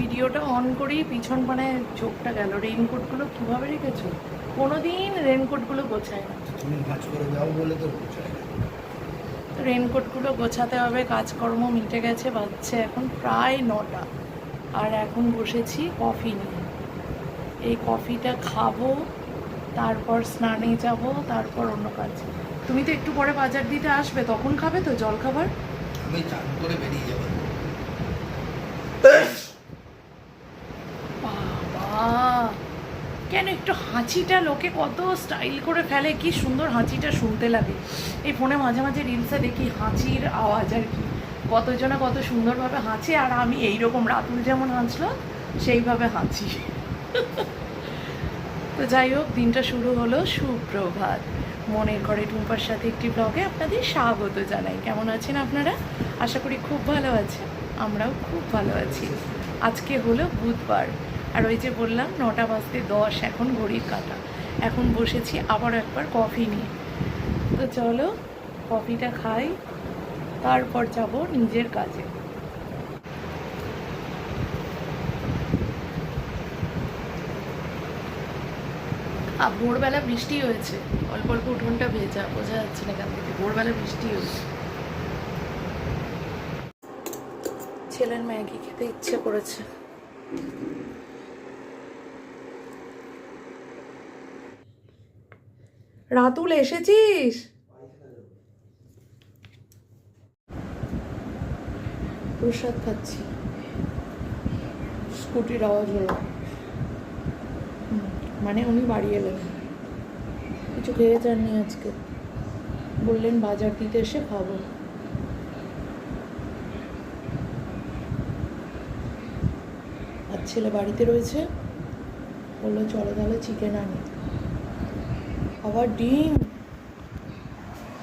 ভিডিওটা অন করেই পিছন মানে চোখটা গেল। রেইনকোটগুলো কীভাবে রেখেছো? কোনোদিন রেইনকোটগুলো গোছায় না। তুমি কাজ করে যাও বলে তো গোছায় না। রেইনকোটগুলো গোছাতে হবে। কাজকর্ম মিটে গেছে, বাজছে এখন প্রায় 9টা। আর এখন বসেছি কফি নিয়ে। এই কফিটা খাবো, তারপর স্নানে যাব, তারপর অন্য কাজ। তুমি তো একটু পরে বাজার দিতে আসবে, তখন খাবে তো জল খাবার? আমি চান করে বেরিয়ে যাবো। বাবা, কেন একটু হাঁচিটা লোকে কত স্টাইল করে ফেলে, কি সুন্দর হাঁচিটা শুনতে লাগে। এই ফোনে মাঝে মাঝে রিলসে দেখি হাঁচির আওয়াজ আর কি, কতজনা কত সুন্দরভাবে হাঁচে। আর আমি এইরকম রাতুল যেমন হাঁচলো সেইভাবে হাঁচি। তো যাই হোক, দিনটা শুরু হলো। সুপ্রভাত। মনের ঘরে টুম্পার সাথে একটি ব্লগে আপনাদের স্বাগত জানাই। কেমন আছেন আপনারা? আশা করি খুব ভালো আছেন। আমরাও খুব ভালো আছি। আজকে হলো বুধবার, আর ওই যে বললাম 9টা বাজতে 10 এখন ঘড়ির কাঁটা। এখন বসেছি আবার একবার কফি নিয়ে। তো চলো কফিটা খাই, তারপর যাব নিজের কাজে। ভোরবেলা বৃষ্টি হয়েছে, অল্প অল্প উঠোনটা ভেজা, বোঝা যাচ্ছে না কেন থেকে। ভোরবেলা বৃষ্টি হয়েছে। ছেলের ম্যাগি খেতে ইচ্ছে করেছে। রাতুল এসেছিস? প্রসাদ খাচ্ছি। স্কুটির আওয়াজ হলো, মানে উনি বাড়ি এলেন। কিছু খেয়ে যাননি আজকে, বললেন বাজার দিতে এসে খাবো। আর ছেলে বাড়িতে রয়েছে, বললো চলো তাহলে চিকেন আনি। আবার ডিম,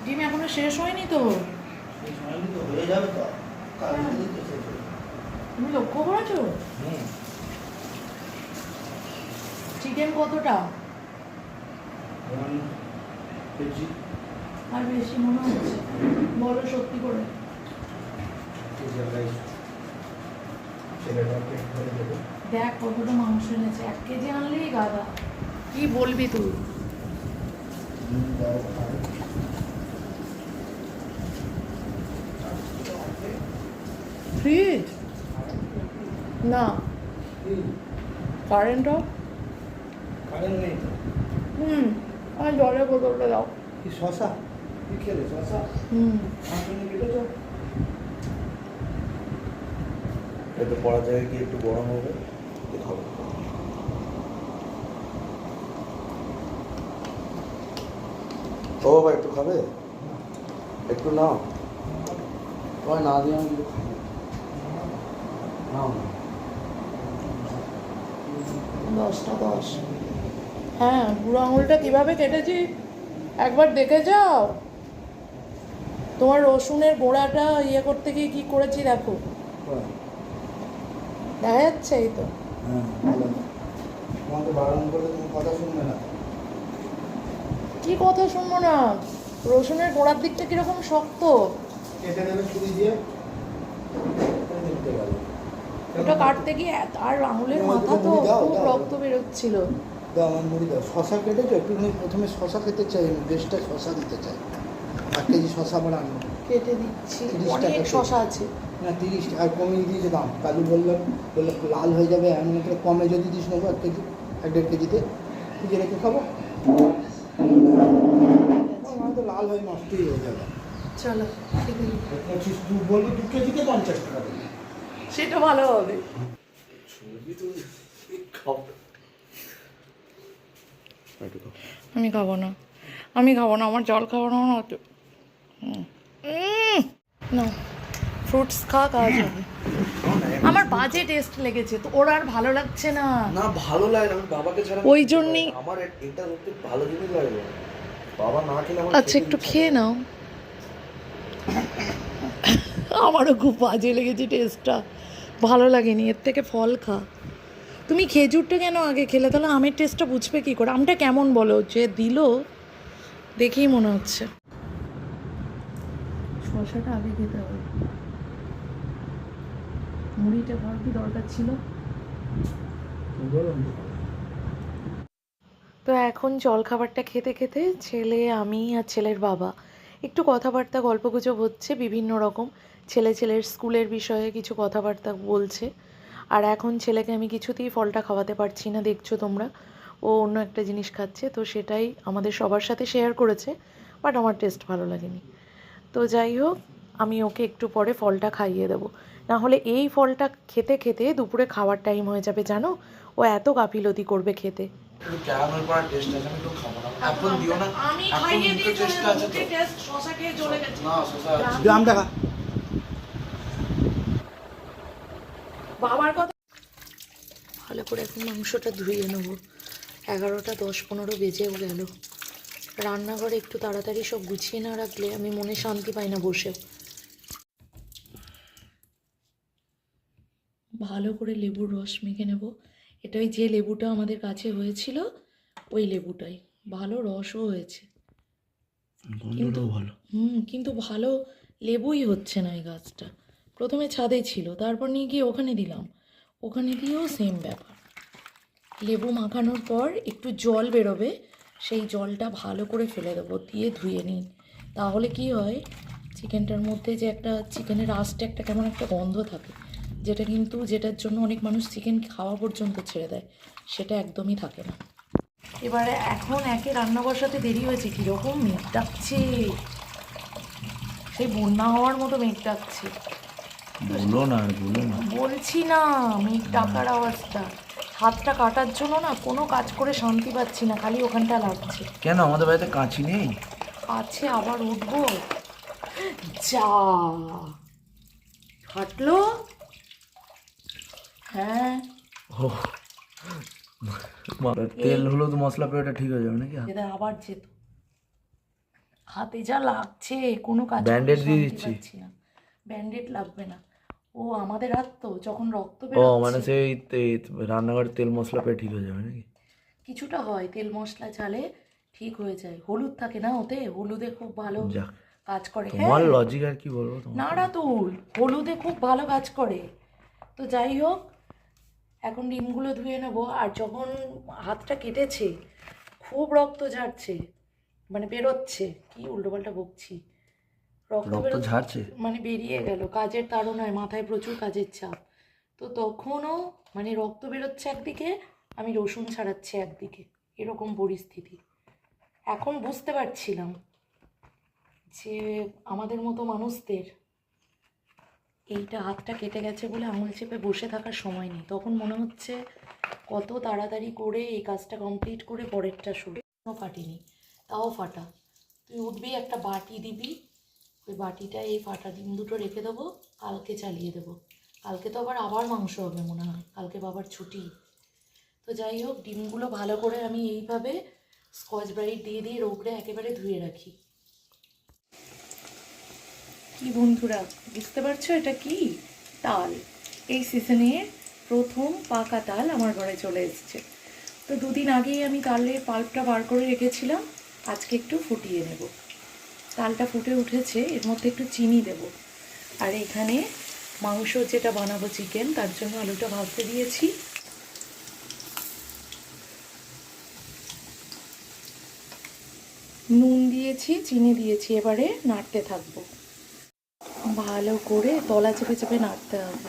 ডিম এখনো শেষ হয়নি তো? হয়ে যাবে তো, তুমি লক্ষ্য করেছো? চিকেন কতটা? আর বেশি মনে হচ্ছে, বলো সত্যি করে। দেখ কতটা মাংস এনেছে, 1 কেজি আনলেই গাদা। কি বলবি তুই? ফ্রিজ না, কারেন্ট অফ। কারেন্ট নেই তো। আর জলের বোতলটা দাও। কি শশা? কি খেলে শশা? কেটেছ? এটা পড়া জায়গায় কি একটু গরম হবে, খাবো। ও বাবা, একটু খাবে? একটু নাও। তোমায় না দিয়ে আমি কিছু খাবো। নাও না। 10টা 10। হ্যাঁ, বুড়ো আঙুলটা কিভাবে কেটেছি একবার দেখে যাও। তোমার রসুনের গোড়াটা ইয়ে করতে গিয়ে কি করেছি দেখো, দেখা যাচ্ছে। এই তো। হ্যাঁ, ভালো। তোমাকে বারণ করলে তুমি কথা শুনবে না। কি কথা শুনবো না? রসুনের গোড়ার দিকটা কিরকম শক্ত। কেটে দেবে ছুরি দিয়ে, দেখতে পারো। ওটা কাটতে গিয়ে আর আঙুলের মাথা তো খুব রক্ত বেরোচ্ছিল। দাও আমার মুড়ি দাও। শশা কেটেছো? একটুখানি প্রথমে শশা খেতে চাই, আমি বেশটা শশা দিতে চাই। 1 কেজি শশা আবার আনবো। কেটে দিচ্ছি, 30 অনেক টাকা শশা আছে। না 30 আর কমিয়ে দিয়েছে দাম। কালু বললো লাল হয়ে যাবে, এমন করে কমে যদি দিস নেবো 1 কেজি, 1.5 কেজিতে ফ্রিজে রেখে খাবো। আমার তো লাল হয়ে নষ্টই হয়ে যাবে। চলো 25 তুই বলবি 2 কেজিতে 50 টাকা দেবে, সেটা ভালো হবে। আমি খাবো না, আমি খাবো না, আমার জল খাবো না। না, ফ্রুটস খা, কাজ হবে। আমার বাজে টেস্ট লেগেছে তো, ওর আর ভালো লাগছে না। না ভালো লাগে না, আমি বাবাকে ছাড়া ওই জন্যই আমার এটা হচ্ছে ভালো জিনিস লাগে। বাবা না খেলে আমার আচ্ছা একটু খেয়ে নাও। আমারও খুব বাজে লেগেছে টেস্টটা, ভালো লাগেনি। এর থেকে ফল খা। তুমি খেজুরটা কেন আগে খেলে? তাহলে আমের টেস্টটা বুঝবে কী করে? আমটা কেমন বলো, যে দিল দেখেই মনে হচ্ছে। শসাটা আগে খেতে হবে। মুড়িটা খাওয়ার কি দরকার ছিল? তো এখন জলখাবারটা খেতে খেতে ছেলে, আমি আর ছেলের বাবা একটু কথাবার্তা গল্পগুজব হচ্ছে বিভিন্ন রকম। ছেলের স্কুলের বিষয়ে কিছু কথাবার্তা বলছে। আর এখন ছেলেকে আমি কিছুতেই ফলটা খাওয়াতে পারছি না, দেখছো তোমরা। ও অন্য একটা জিনিস খাচ্ছে, তো সেটাই আমাদের সবার সাথে শেয়ার করেছে, বাট আমার টেস্ট ভালো লাগেনি। তো যাই হোক, আমি ওকে একটু পরে ফলটা খাইয়ে দেবো, না হলে এই ফলটা খেতে খেতে দুপুরে খাওয়ার টাইম হয়ে যাবে, জানো। ও এত গাফিলতি করবে খেতে। ক্যারামেল করার টেস্ট আছে, আমি তো খাবো না। এখন দিও না, আমি এখন খাইয়ে দুটো দিয়ে টেস্ট আছে তো। টেস্ট শশা খেয়ে চলে গেছে। না শশা গ্রাম টাকা বাবার কথা ভালো করে এখন মাংসটা ধুয়ে নেবো। 11টা 10-15 বেজেও গেল। রান্নাঘরে একটু তাড়াতাড়ি সব গুছিয়ে না রাখলে আমি মনে শান্তি পাই না বসেও। ভালো করে লেবুর রস মেখে নেব। এটাই যে লেবুটা আমাদের কাছে হয়েছিল, ওই লেবুটাই। ভালো রসও হয়েছে, কিন্তু ভালো। কিন্তু ভালো লেবুই হচ্ছে না এই গাছটা। প্রথমে ছাদে ছিল, তারপর নিয়ে গিয়ে ওখানে দিলাম, ওখানে দিয়েও সেম ব্যাপার। লেবু মাখানোর পর একটু জল বেরোবে, সেই জলটা ভালো করে ফেলে দেবো, দিয়ে ধুয়ে নিই। তাহলে কি হয়, চিকেনটার মধ্যে যে একটা চিকেনের আঁশটা একটা কেমন একটা গন্ধ থাকে, যেটার জন্য অনেক মানুষ চিকেন খাওয়া পর্যন্ত ছেড়ে দেয়, সেটা একদমই থাকে না। এবারে এখন একে রান্না বসাতে দেরি হয়েছে, কীরকম মেঘ ডাকছে, সেই বন্যা হওয়ার মতো মেঘ ডাকছে। বলো না। বলছি না, মেঘ ডাকার আওয়াজটা। হাতটা কাটার জন্য না কোনো কাজ করে শান্তি পাচ্ছি না, খালি ওখানটা লাগছে। কেন আমাদের বাড়িতে কাঁচি নেই? আছে, আবার উঠবো। যা হাঁটলো। হ্যাঁ, তেল হলুদ মশলা পেয়েটা ঠিক হয়ে যাবে নাকি? এদের আবার যেত। হাতে যা লাগছে, কোনো কাজ ব্যান্ডেড দিয়ে দিচ্ছি। না, ব্যান্ডেড লাগবে না। ও আমাদের হাত তো, যখন রক্ত ও বেরোচ্ছে মানে সেই রান্নাঘরে তেল মশলা পেয়ে ঠিক হয়ে যাবে নাকি? কিছুটা হয়, তেল মশলা ঝালে ঠিক হয়ে যায়। হলুদ থাকে না ওতে, হলুদে খুব ভালো যাক, কাজ করে। তোমার হ্যাঁ, লজিক আর কি বলবো তোমার। নাড়াতুল হলুদে খুব ভালো কাজ করে। তো যাই হোক, এখন ডিমগুলো ধুয়ে নেব। আর যখন হাতটা কেটেছে, খুব রক্ত ঝাড়ছে, মানে বেরোচ্ছে, কি উল্টোপাল্টা বকছি, রক্ত রক্ত ঝাড়ছে? মানে বেরিয়ে গেল, কাজের তাড়নায়, মাথায় প্রচুর কাজের চাপ। তো তখনও মানে রক্ত বেরোচ্ছে একদিকে, আমি রসুন ছাড়াচ্ছি একদিকে, এরকম পরিস্থিতি। এখন বুঝতে পারছিলাম যে আমাদের মতো মানুষদের এইটা হাতটা কেটে গেছে বলে আঙুল চেপে বসে থাকার সময় নেই। তখন মনে হচ্ছে কত তাড়াতাড়ি করে এই কাজটা কমপ্লিট করে পরেরটা শুরু। কাটিনি, তাও ফাটা। তুই উঠবি, একটা বাটি দিবি, ওই বাটিটায় এই ফাটা ডিম দুটো রেখে দেবো, কালকে চালিয়ে দেবো। কালকে তো আবার মাংস হবে মনে হয়, কালকে বাবার ছুটি। তো যাই হোক, ডিমগুলো ভালো করে আমি এইভাবে স্কচ ব্রাইট দিয়ে রোগড়ে একেবারে ধুয়ে রাখি। কি বন্ধুরা, বুঝতে পারছো এটা কি? তাল। এই সিজনে প্রথম পাকা তাল আমার ঘরে চলে এসেছে। তো 2 দিন আগেই আমি তালের পাল্পটা বার করে রেখেছিলাম, আজকে একটু ফুটিয়ে নেব। তালটা ফুটে উঠেছে, এর মধ্যে একটু চিনি দেব। আর এখানে মাংস যেটা বানাবো চিকেন, তার জন্য আলুটা ভাজতে দিয়েছি। নুন দিয়েছি, চিনি দিয়েছি, এবারে নাড়তে থাকবো। ভালো করে তলা চেপে চেপে নাড়তে হবে।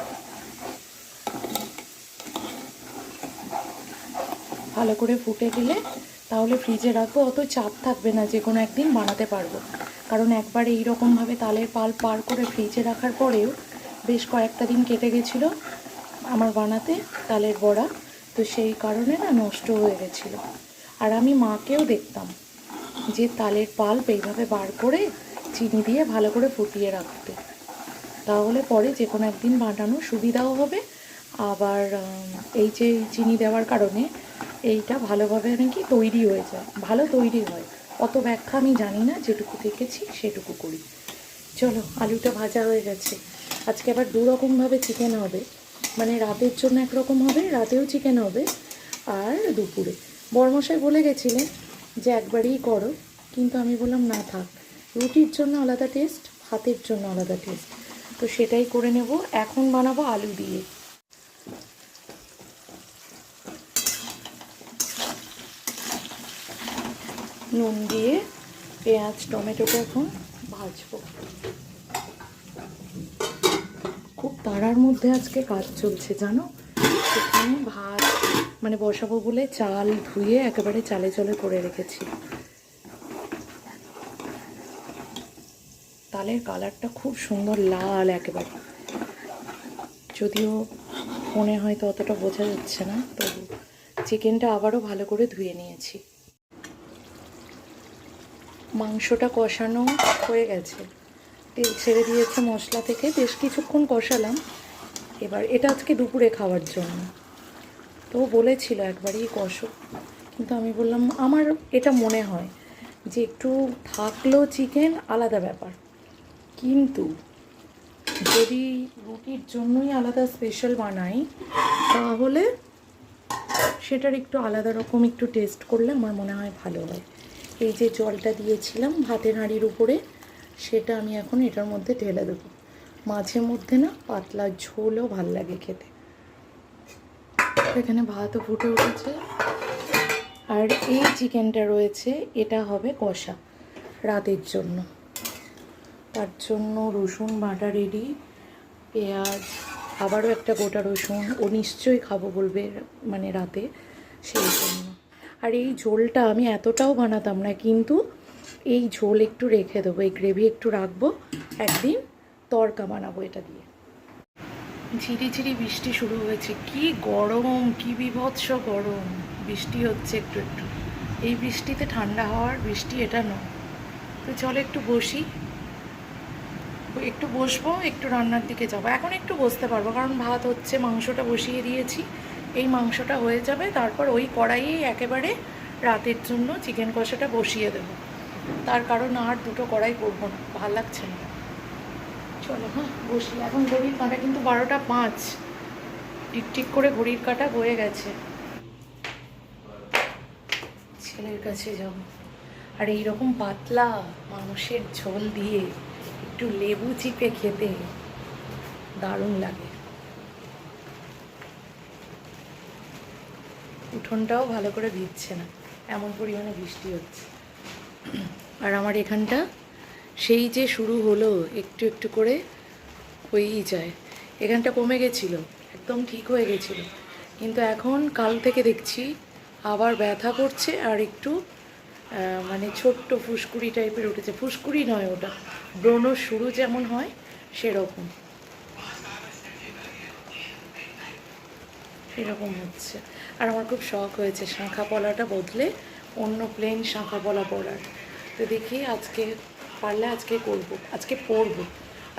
ভালো করে ফুটে গেলে তাহলে ফ্রিজে রাখবো, অত চাপ থাকবে না, যে কোনো একদিন বানাতে পারবো। কারণ একবার এইরকমভাবে তালের পাল্প পার করে ফ্রিজে রাখার পরেও বেশ কয়েকটা দিন কেটে গেছিলো আমার বানাতে তালের বড়া, তো সেই কারণে না নষ্ট হয়ে গেছিলো। আর আমি মাকেও দেখতাম যে তালের পাল্প এইভাবে বার করে চিনি দিয়ে ভালো করে ফুটিয়ে রাখতে, তাহলে পরে যে কোনো একদিন বানানো সুবিধাও হবে। আবার এই যে চিনি দেওয়ার কারণে এইটা ভালোভাবে নাকি তৈরি হয়ে যায়, ভালো তৈরি হয়। অত ব্যাখ্যা আমি জানি না, যেটুকু দেখেছি সেটুকু করি। চলো, আলুটা ভাজা হয়ে গেছে। আজকে আবার 2 রকমভাবে চিকেন হবে, মানে রাতের জন্য একরকম হবে, রাতেও চিকেন হবে, আর দুপুরে। বড়মশাই বলে গেছিলেন যে একবারই করো, কিন্তু আমি বললাম না থাক, রুটির জন্য আলাদা টেস্ট, ভাতের জন্য আলাদা টেস্ট, তো সেটাই করে নেব। এখন বানাবো আলু দিয়ে। নুন দিয়ে পেঁয়াজ টমেটোটা এখন ভাজবো। খুব তাড়ার মধ্যে আজকে কাজ চলছে জানো। এখানে ভাত মানে বসাবো বলে চাল ধুয়ে একেবারে চালে চালে করে রেখেছি। তালের কালারটা খুব সুন্দর লাল একেবারে, যদিও ফোনে হয়তো অতটা বোঝা যাচ্ছে না, তবু চিকেনটা আবারও ভালো করে ধুয়ে নিয়েছি। মাংসটা কষানো হয়ে গেছে, তেল ছেড়ে দিয়েছে মশলা থেকে, বেশ কিছুক্ষণ কষালাম। এবার এটা আজকে দুপুরে খাওয়ার জন্য, তো বলেছিল একবারই কষো, কিন্তু আমি বললাম আমার এটা মনে হয় যে একটু থাকলেও চিকেন আলাদা ব্যাপার, কিন্তু যদি রুটির জন্যই আলাদা স্পেশাল বানাই তাহলে সেটার একটু আলাদা রকম একটু টেস্ট করলে আমার মনে হয় ভালো হয়। এই যে জলটা দিয়েছিলাম ভাতের হাঁড়ির উপরে, সেটা আমি এখন এটার মধ্যে ঢেলে দেবো। মাঝে মধ্যে না পাতলা ঝোলও ভাল লাগে খেতে। এখানে ভাতও ফুটে উঠেছে, আর এই চিকেনটা রয়েছে, এটা হবে কষা রাতের জন্য। তার জন্য রসুন বাটা রেডি, পেঁয়াজ, আবারও একটা গোটা রসুন, ও নিশ্চয়ই খাবো বলবে মানে রাতে, সেই জন্য। আর এই ঝোলটা আমি এতটাও বানাতাম না, কিন্তু এই ঝোল একটু রেখে দেবো, এই গ্রেভি একটু রাখবো, একদিন তড়কা বানাবো এটা দিয়ে। ঝিরিঝিরি বৃষ্টি শুরু হয়েছে, কি গরম, কি বীভৎস গরম। বৃষ্টি হচ্ছে একটু একটু, এই বৃষ্টিতে ঠান্ডা হওয়ার বৃষ্টি এটা নয়। তো চলো একটু বসি, একটু বসবো, একটু রান্নার দিকে যাবো। এখন একটু বসতে পারবো কারণ ভাত হচ্ছে, মাংসটা বসিয়ে দিয়েছি। এই মাংসটা হয়ে যাবে, তারপর ওই কড়াইয়ে একেবারে রাতের জন্য চিকেন কষাটা বসিয়ে দেবো। তার কারণ আর দুটো কড়াই করবো না, ভাল লাগছে না। চলো হ্যাঁ বসি। এখন ঘড়ির কাঁটা কিন্তু 12:05, টিকটিক করে ঘড়ির কাঁটা বয়ে গেছে। ছেলের কাছে যাব, আর এইরকম পাতলা মাংসের ঝোল দিয়ে একটু লেবু চিপে খেতে দারুণ লাগে। উঠোনটাও ভালো করে ভিজছে না, এমন পরিমাণে বৃষ্টি হচ্ছে। আর আমার এখানটা সেই যে শুরু হলো একটু একটু করে হয়েই যায়। এখানটা কমে গেছিলো, একদম ঠিক হয়ে গেছিলো, কিন্তু এখন কাল থেকে দেখছি আবার ব্যথা করছে, আর একটু মানে ছোট্ট ফুসকুড়ি টাইপের উঠেছে। ফুসকুড়ি নয় ওটা, ব্রণ শুরু যেমন হয় সেরকম সেরকম হচ্ছে। আর আমার খুব শখ হয়েছে শাঁখা পলাটা বদলে অন্য প্লেন শাঁখা পলা পরার। তো দেখি আজকে পারলে আজকে করবো, আজকে পরবো।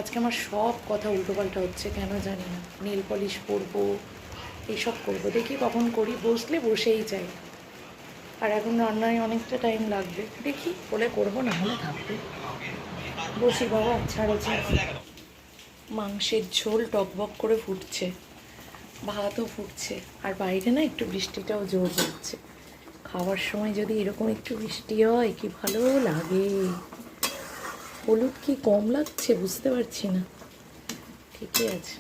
আজকে আমার সব কথা উল্টোপাল্টা হচ্ছে কেন জানি না, নেল পলিশ পরবো, এইসব করবো, দেখি কখন করি। বসলে বসেই যাই, আর এখন রান্নায় অনেকটা টাইম লাগবে, দেখি বলে করবো, না হলে থাকবে। বসি বাবা, ছাড়ো ছাড়ো। মাংসের ঝোল টকবক করে ফুটছে, ভাতও ফুটছে, আর বাইরে না একটু বৃষ্টিটাও জোর হচ্ছে। খাওয়ার সময় যদি এরকম একটু বৃষ্টি হয় কি ভালো লাগে। হলুদ কি কম লাগছে বুঝতে পারছি না, ঠিকই আছে,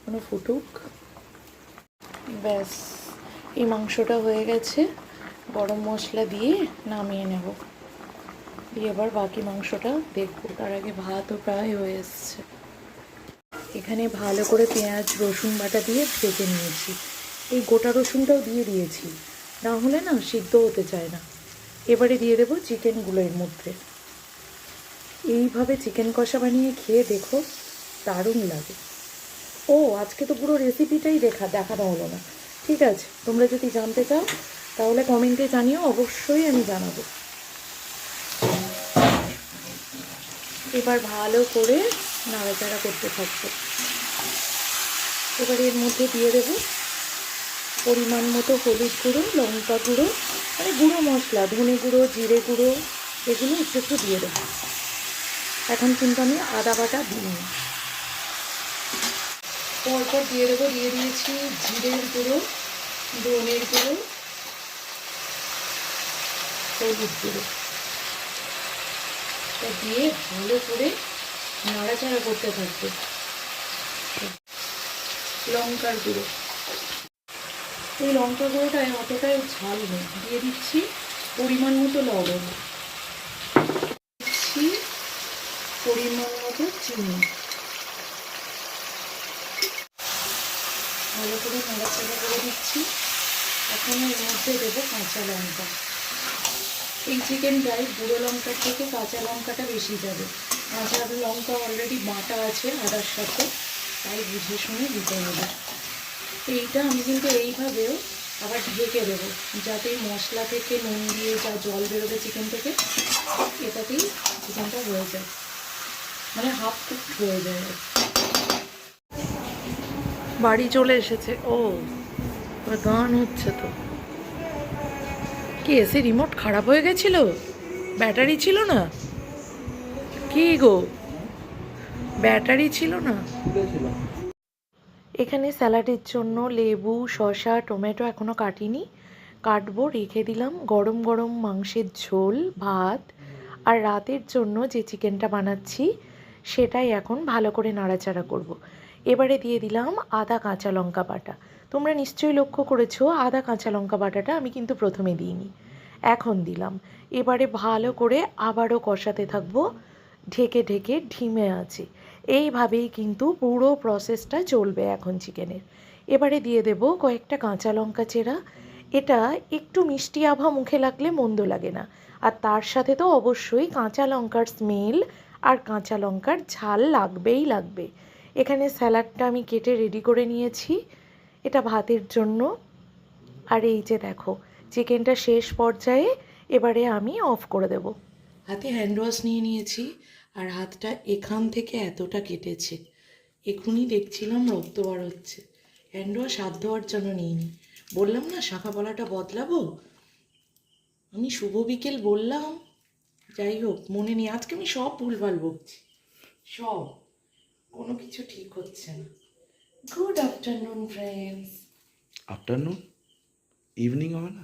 কোনো ফুটুক। ব্যাস, এই মাংসটা হয়ে গেছে, গরম মশলা দিয়ে নামিয়ে নেব, দিয়ে এবার বাকি মাংসটা দেখবো। তার আগে ভাতও প্রায় হয়ে এসছে। এখানে ভালো করে পেঁয়াজ রসুন বাটা দিয়ে ভেজে নিয়েছি, এই গোটা রসুনটাও দিয়ে দিয়েছি, না হলে না সিদ্ধ হতে চায় না। এবারে দিয়ে দেবো চিকেনগুলো এর মধ্যে। এইভাবে চিকেন কষা বানিয়ে খেয়ে দেখো, দারুণ লাগে। ও আজকে তো পুরো রেসিপিটাই দেখানো হলো না। ঠিক আছে, তোমরা যদি জানতে চাও তাহলে কমেন্টে জানিও, অবশ্যই আমি জানাবো। এবার ভালো করে নাড়াচাড়া করতে থাকবো। এবার এর মধ্যে দিয়ে দেবো পরিমাণ মতো হলুদ গুঁড়ো, লঙ্কা গুঁড়ো, মানে গুঁড়ো মশলা, ধনে গুঁড়ো, জিরে গুঁড়ো, এগুলো একটু একটু দিয়ে দেবো। এখন কিন্তু আমি আদা বাটা দিইনি। পরপর দিয়ে দেবো, দিয়ে দিয়েছি জিরের গুঁড়ো, ধনের গুঁড়ো, হলুদ গুঁড়ো, দিয়ে ভালো করে নাড়াচাড়া করতে থাকবে। লঙ্কার গুঁড়ো, এই লঙ্কা গুঁড়োটায় অতটাই ঝাল নেই, দিয়ে দিচ্ছি পরিমাণ মতো লবণ, দিচ্ছি পরিমাণ মতো চিনি, ভালো করে নাড়াচাড়া করে দিচ্ছি। এখন এর মধ্যে দেবো কাঁচা লঙ্কা। এই চিকেনটায় গুঁড়ো লঙ্কার থেকে কাঁচা লঙ্কাটা বেশি যাবে। কাঁচা লঙ্কা অলরেডি বাটা আছে আদার সাথে, তাই বুঝে শুনে দিতে হবে। এইটা আমি কিন্তু এইভাবেও আবার ঢেকে দেবো, যাতে মশলা থেকে নুন দিয়ে যা জল বেরোবে চিকেন থেকে, এটাতেই চিকেনটা হয়ে যায়, মানে হাফ কুক হয়ে যায়। বাড়ি চলে এসেছে ও, গান হচ্ছে তো। কি এসে রিমোট খারাপ হয়ে গেছিল, ব্যাটারি ছিল না? কি গো, ব্যাটারি ছিল না? এখানে স্যালাডের জন্য লেবু, শসা, টমেটো এখনও কাটিনি, কাটবো। রেখে দিলাম গরম গরম মাংসের ঝোল, ভাত, আর রাতের জন্য যে চিকেনটা বানাচ্ছি সেটাই এখন ভালো করে নাড়াচাড়া করব। এবারে দিয়ে দিলাম আদা কাঁচা লঙ্কা বাটা। তোমরা নিশ্চয়ই লক্ষ্য করেছো আদা কাঁচা লঙ্কা বাটাটা আমি কিন্তু প্রথমে দিইনি, এখন দিলাম। এবারে ভালো করে আবারও কষাতে থাকবো ঢেকে ঢেকে ঢিমে আছে। এইভাবেই কিন্তু পুরো প্রসেসটা চলবে এখন চিকেনের। এবারে দিয়ে দেব কয়েকটা কাঁচা লঙ্কা চেরা। এটা একটু মিষ্টি আভা মুখে লাগলে মন্দ লাগে না, আর তার সাথে তো অবশ্যই কাঁচা লঙ্কার স্মেল আর কাঁচা লঙ্কার ঝাল লাগবেই লাগবে। এখানে স্যালাডটা আমি কেটে রেডি করে নিয়েছি, এটা ভাতের জন্য। আর এই যে দেখো চিকেনটা শেষ পর্যায়ে, এবারে আমি অফ করে দেব। হাতে হ্যান্ড ওয়াশ নিয়ে নিয়েছি, আর হাতটা এখান থেকে এতটা কেটেছে, এখনই দেখছিলাম রক্ত বার হচ্ছে। হ্যান্ড ওয়াশ হাত ধোয়ার জন্য নিইনি, বললাম না শাখা পলাটা বদলাবো, আমি শুভ বিকেল বললাম। যাই হোক, মনে নেই, আজকে আমি সব ভুলভাল বকছি, সব, কোনো কিছু ঠিক হচ্ছে না। Good afternoon friends. Afternoon, evening হবে না?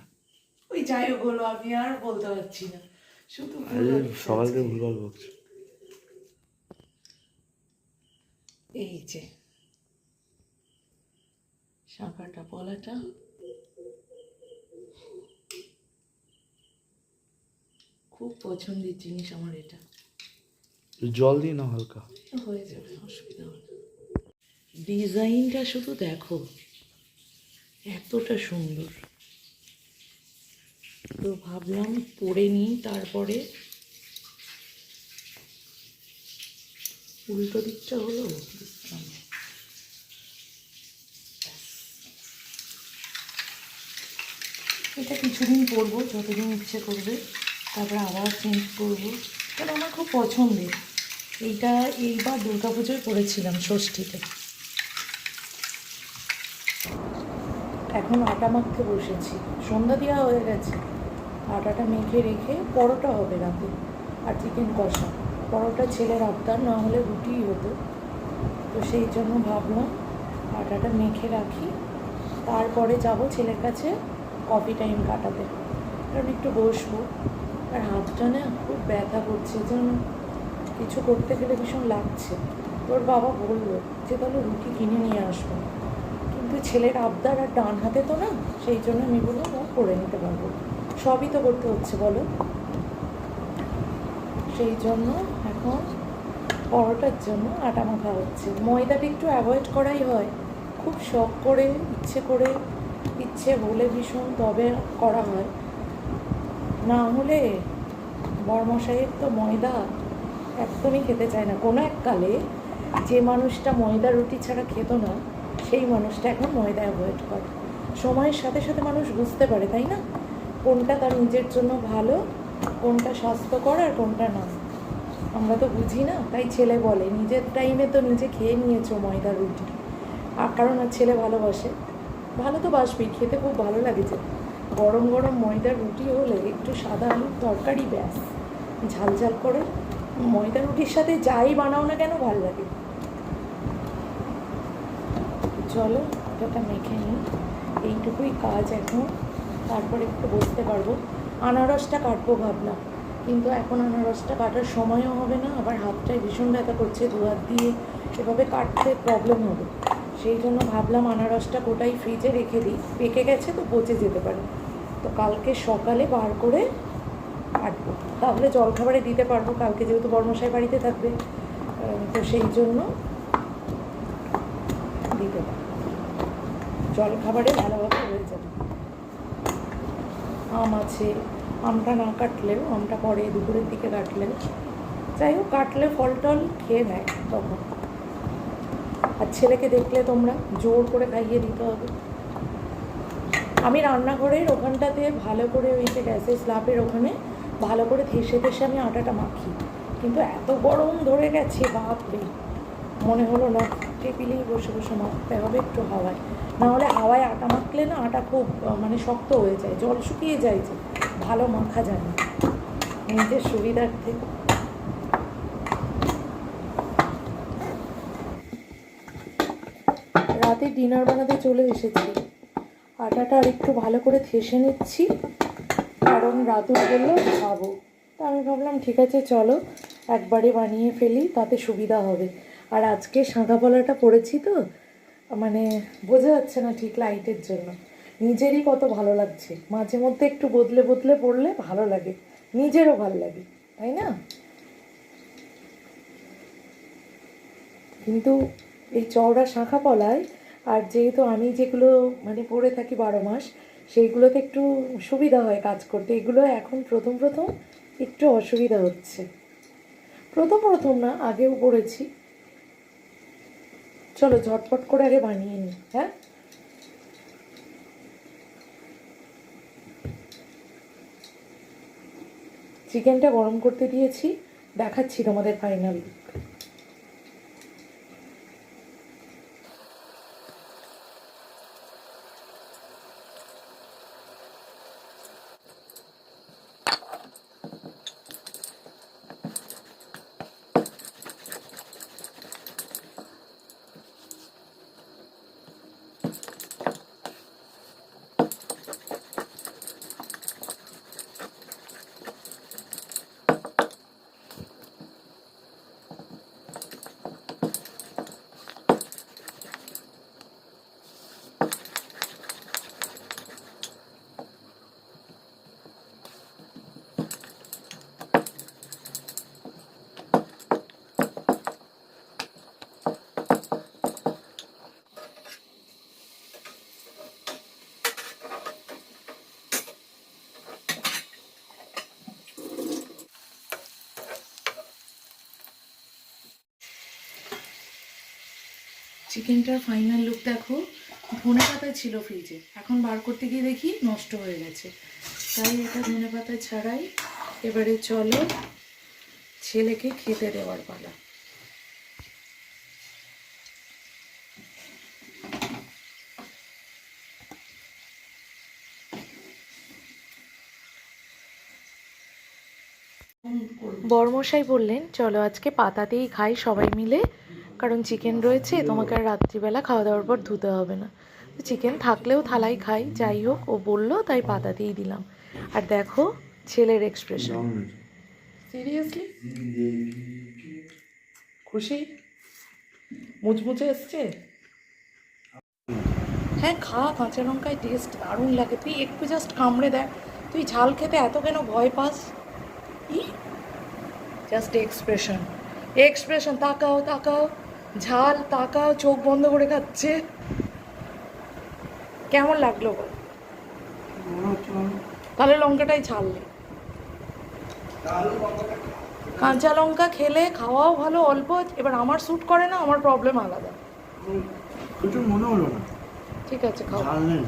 ওই যাই হোক হলো, আমি আর বলতে পারছি না, শুধু সকাল থেকে ভুলভাল বকছি। এই যে শাঁখাটা পলাটা খুব পছন্দের জিনিস আমার, এটা জল দিই না হালকা, হয়ে যাবে, অসুবিধা হবে না। ডিজাইনটা শুধু দেখো, এতটা সুন্দর। তো ভাবলাম পরে নিই, তারপরে উল্টো দিকটা হলো বুঝলাম। এটা কিছুদিন পরবো, যতদিন ইচ্ছে করবে, তারপরে আবার চেঞ্জ করবো, কারণ আমার খুব পছন্দের। এইটা এইবার দুর্গাপুজোয় পরেছিলাম, ষষ্ঠীতে। এখন আটা মাখতে বসেছি, সন্ধ্যা দেওয়া হয়ে গেছে। আটাটা মেখে রেখে পরোটা হবে রাতে, আর চিকেন কষা। পরোটা ছেলের আবদার, না হলে রুটিই হতো, তো সেই জন্য ভাবলাম আটাটা মেখে রাখি, তারপরে যাব ছেলের কাছে কফি টাইম কাটাতে, কারণ একটু বসবো। আর হাতটা না খুব ব্যথা করছে, যেন কিছু করতে গেলে ভীষণ লাগছে। তোর বাবা বললো যে তাহলে রুটি কিনে নিয়ে আসবো, কিন্তু ছেলের আবদার, আর ডান হাতে তো না, সেই জন্য আমি বললাম ও করে নিতে পারবো, সবই তো করতে হচ্ছে বলো। সেই জন্য এখন পরোটার জন্য আটা মাখা হচ্ছে। ময়দাটা একটু অ্যাভয়েড করাই হয়, খুব শখ করে, ইচ্ছে হলে ভীষণ তবে করা হয়, না হলে বরমশাইয়ের তো ময়দা একদমই খেতে চায় না। কোনো এককালে যে মানুষটা ময়দা রুটি ছাড়া খেত না, সেই মানুষটা এখন ময়দা অ্যাভয়েড করে। সময়ের সাথে সাথে মানুষ বুঝতে পারে, তাই না, কোনটা তার নিজের জন্য ভালো, কোনটা স্বাস্থ্যকর আর কোনটা না। আমরা তো বুঝি না, তাই ছেলে বলে নিজের টাইমে তো নিজে খেয়ে নিয়েছো ময়দা রুটি। আর কারণ আর ছেলে ভালোবাসে, ভালো তো বাসবেই, খেতে খুব ভালো লাগেছে। গরম গরম ময়দার রুটি হলে একটু সাদা আলুর তরকারি, ব্যাস, ঝাল ঝাল করে। ময়দা রুটির সাথে যাই বানাও না কেন ভালো লাগে। চলো এটা মেখে নিই, এইটুকুই কাজ এখন, তারপরে একটু বসতে পারবো। আনারসটা কাটবো ভাবলাম, কিন্তু এখন আনারসটা কাটার সময়ও হবে না, আবার হাতটায় ভীষণ ব্যথা করছে, দু হাত দিয়ে এভাবে কাটতে প্রবলেম হবে, সেই জন্য ভাবলাম আনারসটা গোটাই ফ্রিজে রেখে দিই, পেকে গেছে তো পচে যেতে পারে। তো কালকে সকালে বার করে কাটবো, তাহলে জলখাবারে দিতে পারবো, কালকে যেহেতু বর্মশাই বাড়িতে থাকবে। তো সেই জন্য দিতে পারবো, জলখাবারে ভালোভাবে হয়ে যাবে। আম আছে, আমটা না কাটলেও, আমটা পরে দুপুরের দিকে কাটলেও, যাই হোক কাটলে ফল টল খেয়ে নেয় তখন। আর ছেলেকে দেখলে তোমরা জোর করে খাইয়ে দিতে হবে। আমি রান্নাঘরের ওখানটাতে ভালো করে ওই যে গ্যাসের স্ল্যাবের ওখানে ভালো করে থেসে থেসে আমি আটাটা মাখি, কিন্তু এত গরম ধরে গেছে বাপরে, মনে হলো না টেবিলেই বসে বসে মাখতে হবে একটু হাওয়ায়, নাহলে হাওয়ায় আটা মাখলে না আটা খুব মানে শক্ত হয়ে যায়, জল শুকিয়ে যায়, যে ভালো মাখা যায় না। নিজের সুবিধার্থে রাতে ডিনার বানাতে চলে এসেছি, আটাটা আর একটু ভালো করে থেসে নিচ্ছি, কারণ রাতুল বললো খাবো। তা আমি ভাবলাম ঠিক আছে চলো একবারে বানিয়ে ফেলি, তাতে সুবিধা হবে। আর আজকে সাদা পলাটা পরেছি তো মানে বোঝা যাচ্ছে না ঠিক লাইটের জন্য, নিজেরই কত ভালো লাগছে। মাঝে মধ্যে একটু বদলে বদলে পড়লে ভালো লাগে, নিজেরও ভালো লাগে, তাই না? কিন্তু এই চওড়া শাঁখা পলায় আর যেহেতু আমি যেগুলো মানে পরে থাকি 12 মাস, সেইগুলোতে একটু সুবিধা হয় কাজ করতে। এগুলো এখন প্রথম প্রথম একটু অসুবিধা হচ্ছে, প্রথম প্রথম না, আগেও পড়েছি। চলো ঝটপট করে আগে বানিয়ে নিই। হ্যাঁ, চিকেনটা গরম করতে দিয়েছি, দেখাচ্ছি তোমাদের ফাইনাল লুক। চিকেনটার ফাইনাল লুক দেখো, ধনে পাতা ছিল ফ্রিজে, এখন বার করতে গিয়ে দেখি নষ্ট হয়ে গেছে, তাই এটা ধনে পাতা ছাড়াই। এবারে চলো ছেলেকে খেতে দেওয়ার পালা। বরমশাই বললেন চলো আজকে পাতাতেই খাই সবাই মিলে, কারণ চিকেন রয়েছে, তোমাকে আর রাত্রিবেলা খাওয়া দাওয়ার পর ধুতে হবে না। তো চিকেন থাকলেও থালাই খাই, যাই হোক ও বললো তাই পাতাতেই দিলাম। আর দেখো ছেলের এক্সপ্রেশন, সিরিয়াসলি খুশি, মুচমুচে এসছে। হ্যাঁ খা, কাঁচা লঙ্কায় টেস্ট দারুণ লাগে, তুই একটু জাস্ট কামড়ে দেখ, তুই ঝাল খেতে এত কেন ভয় পাস? জাস্ট এক্সপ্রেশন, এক্সপ্রেশন, তাকাও তাকাও, ঝাল তাকাও, চোখ বন্ধ করে খাচ্ছে। কেমন লাগলো বল? তাহলে লঙ্কাটাই ছাড়লে, কাঁচা লঙ্কা খেলে খাওয়াও ভালো অল্প, এবার আমার স্যুট করে না, আমার প্রবলেম আলাদা। কিছু মনে হলো না, ঠিক আছে খাও। ঝাল নেই।